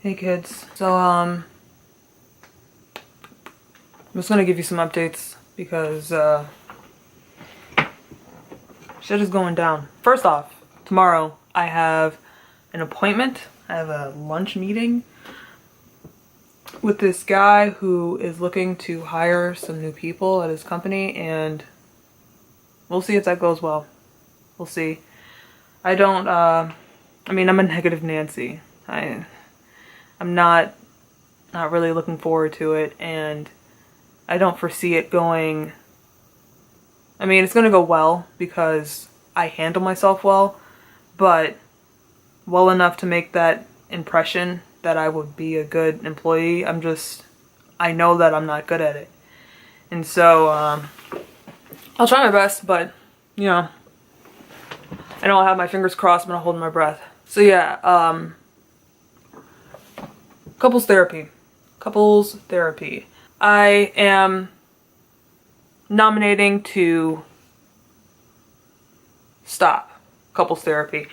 Hey kids. So I'm just gonna give you some updates because shit is going down. First off, tomorrow I have an appointment. I have a lunch meeting with this guy who is looking to hire some new people at his company, and we'll see if that goes well. We'll see. I mean, I'm a negative Nancy. I'm not really looking forward to it, and I don't foresee it going. I mean, it's gonna go well because I handle myself well, but well enough to make that impression that I would be a good employee. I know that I'm not good at it. And so, I'll try my best, but, you know, I don't have my fingers crossed, but I'm holding my breath. So yeah, couples therapy. Couples therapy. I am nominating to stop couples therapy.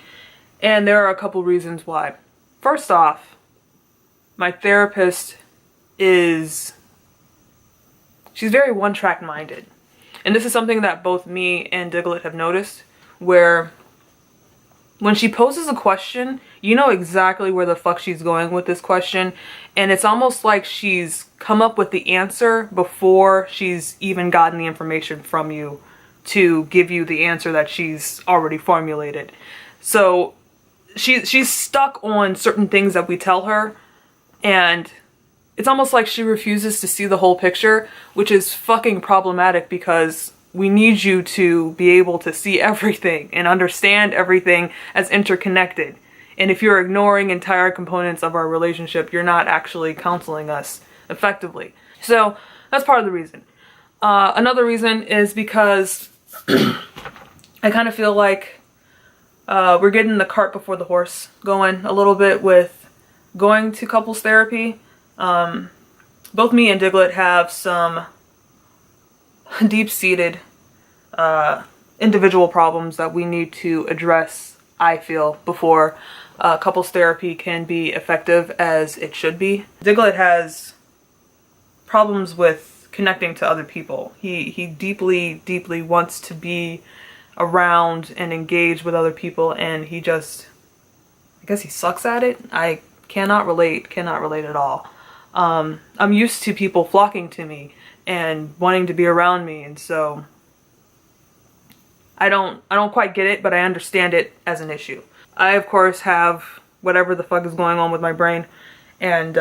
And there are a couple reasons why. First off, my therapist she's very one-track minded. And this is something that both me and Diglett have noticed, where when she poses a question, you know exactly where the fuck she's going with this question, and it's almost like she's come up with the answer before she's even gotten the information from you to give you the answer that she's already formulated. So she's stuck on certain things that we tell her, and it's almost like she refuses to see the whole picture, which is fucking problematic because we need you to be able to see everything and understand everything as interconnected. And if you're ignoring entire components of our relationship, you're not actually counseling us effectively. So that's part of the reason. Another reason is because I kind of feel like we're getting the cart before the horse going a little bit with going to couples therapy. Both me and Diglett have some deep-seated individual problems that we need to address, I feel, before couples therapy can be effective as it should be. Diglett has problems with connecting to other people. He deeply, deeply wants to be around and engage with other people, and I guess he sucks at it. I cannot relate at all. I'm used to people flocking to me and wanting to be around me, and so I don't quite get it, but I understand it as an issue. I, of course, have whatever the fuck is going on with my brain, and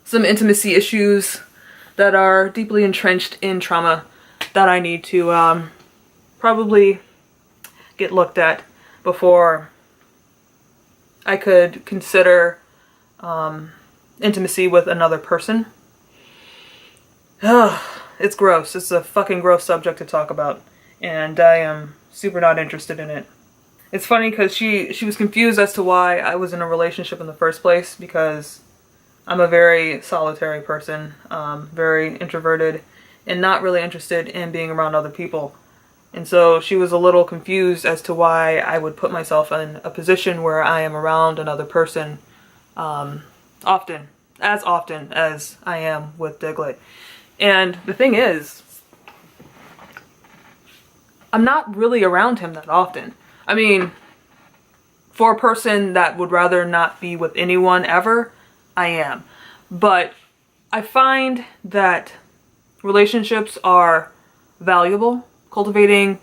some intimacy issues that are deeply entrenched in trauma that I need to probably get looked at before I could consider intimacy with another person. It's gross. It's a fucking gross subject to talk about, and I am super not interested in it. It's funny because she was confused as to why I was in a relationship in the first place, because I'm a very solitary person, very introverted, and not really interested in being around other people. And so she was a little confused as to why I would put myself in a position where I am around another person often as I am with Diglett. And the thing is, I'm not really around him that often. I mean, for a person that would rather not be with anyone ever, I am. But I find that relationships are valuable. Cultivating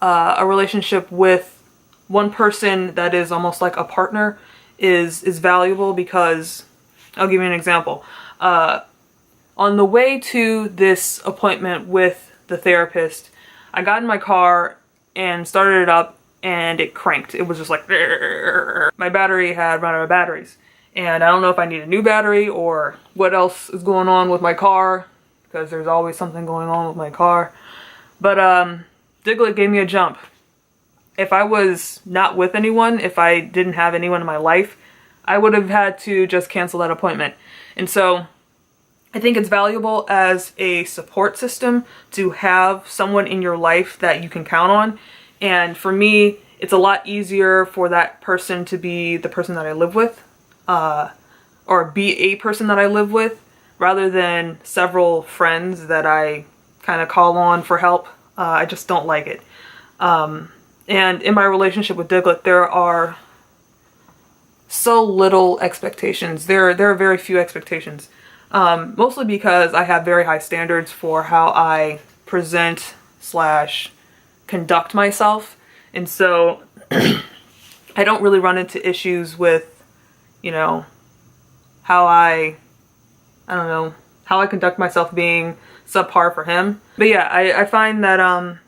a relationship with one person that is almost like a partner is valuable because, I'll give you an example. On the way to this appointment with the therapist, I got in my car and started it up, and it cranked. It was just like, my battery had run out of batteries. And I don't know if I need a new battery or what else is going on with my car, because there's always something going on with my car. But Diglett gave me a jump. If I was not with anyone, if I didn't have anyone in my life, I would have had to just cancel that appointment. And so I think it's valuable as a support system to have someone in your life that you can count on. And for me, it's a lot easier for that person to be the person that I live with. or be a person that I live with, rather than several friends that I kind of call on for help. I just don't like it. And in my relationship with Diglett, there are so little expectations. There are very few expectations. Mostly because I have very high standards for how I present / conduct myself. And so I don't really run into issues with, you know, how I don't know, how I conduct myself being subpar for him. But yeah, I find that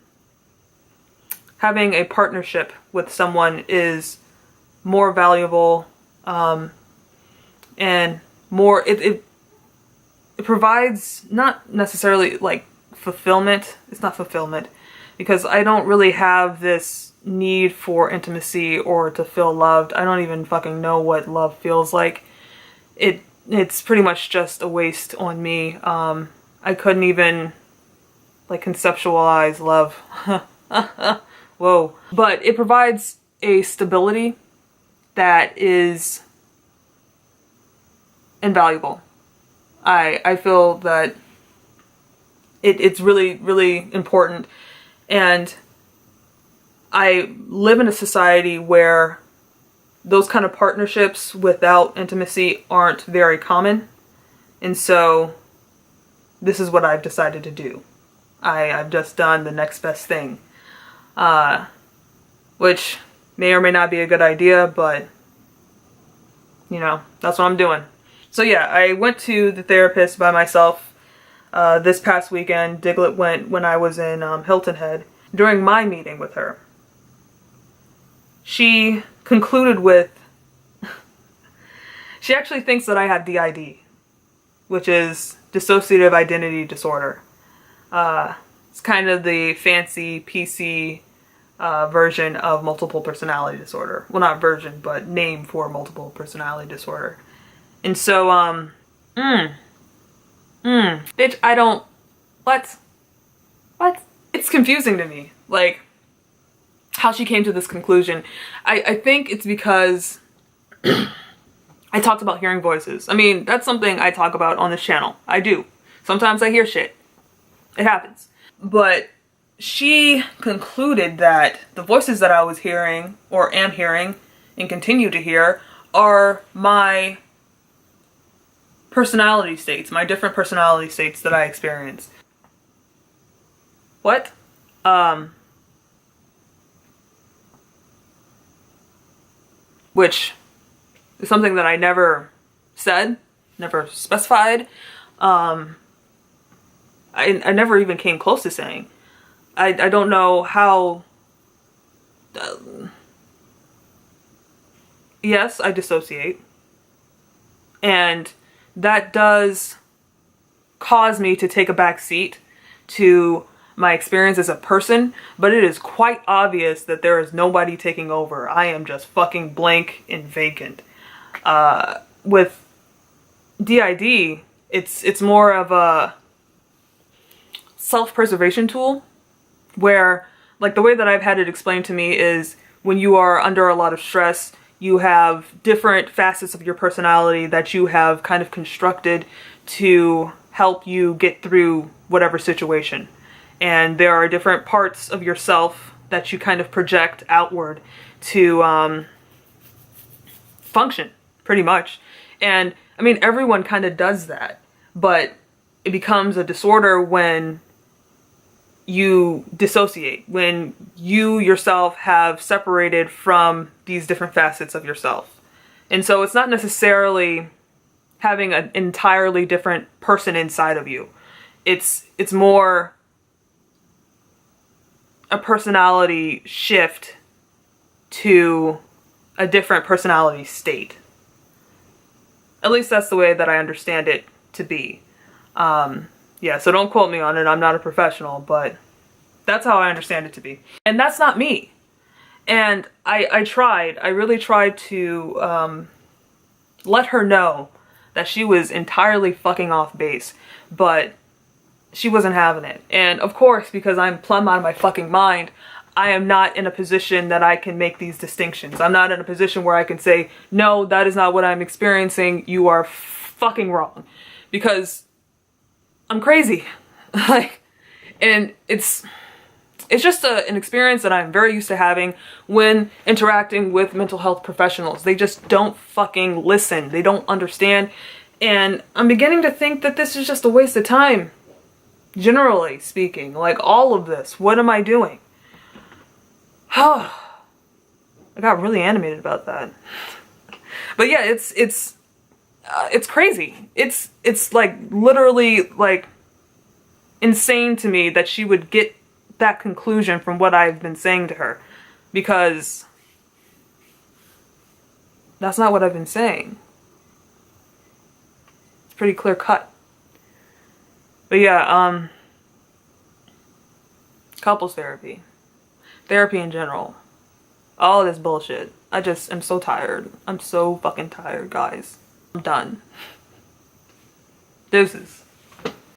having a partnership with someone is more valuable, and more, it provides not necessarily like fulfillment. It's not fulfillment, because I don't really have this need for intimacy or to feel loved. I don't even fucking know what love feels like. It's pretty much just a waste on me. I couldn't even like conceptualize love. Whoa. But it provides a stability that is invaluable. I feel that it's really, really important. And I live in a society where those kind of partnerships without intimacy aren't very common. And so this is what I've decided to do. I've just done the next best thing. Which may or may not be a good idea, but you know, that's what I'm doing. So yeah, I went to the therapist by myself this past weekend. Diglett went when I was in Hilton Head. During my meeting with her, she concluded with, she actually thinks that I have DID, which is dissociative identity disorder. It's kind of the fancy PC version of multiple personality disorder. Well, not version, but name for multiple personality disorder. And so, bitch, I don't, what? It's confusing to me, like, how she came to this conclusion. I think it's because I talked about hearing voices. I mean, that's something I talk about on this channel. I do. Sometimes I hear shit. It happens. But she concluded that the voices that I was hearing, or am hearing, and continue to hear, are my personality states, my different personality states that I experience. What? Which is something that I never said, never specified. I never even came close to saying. I don't know how. Yes, I dissociate. And that does cause me to take a back seat to my experience as a person, but it is quite obvious that there is nobody taking over. I am just fucking blank and vacant. With DID, it's more of a self-preservation tool, where, like, the way that I've had it explained to me is when you are under a lot of stress, you have different facets of your personality that you have kind of constructed to help you get through whatever situation. And there are different parts of yourself that you kind of project outward to function, pretty much. And I mean, everyone kind of does that, but it becomes a disorder when you dissociate, when you yourself have separated from these different facets of yourself. And so it's not necessarily having an entirely different person inside of you. It's more a personality shift to a different personality state. At least that's the way that I understand it to be. Yeah, so don't quote me on it. I'm not a professional, but that's how I understand it to be. And that's not me. And I really tried to let her know that she was entirely fucking off base, but she wasn't having it. And of course, because I'm plumb out of my fucking mind, I am not in a position that I can make these distinctions. I'm not in a position where I can say, no, that is not what I'm experiencing. You are fucking wrong. Because I'm crazy. Like, and it's just an experience that I'm very used to having when interacting with mental health professionals. They just don't fucking listen. They don't understand. And I'm beginning to think that this is just a waste of time. Generally speaking, like all of this, what am I doing? I got really animated about that. But yeah, it's crazy. It's like literally like insane to me that she would get that conclusion from what I've been saying to her, because that's not what I've been saying. It's pretty clear cut. But yeah, couples therapy in general, all of this bullshit. I just am so tired. I'm so fucking tired, guys. I'm done. Deuces.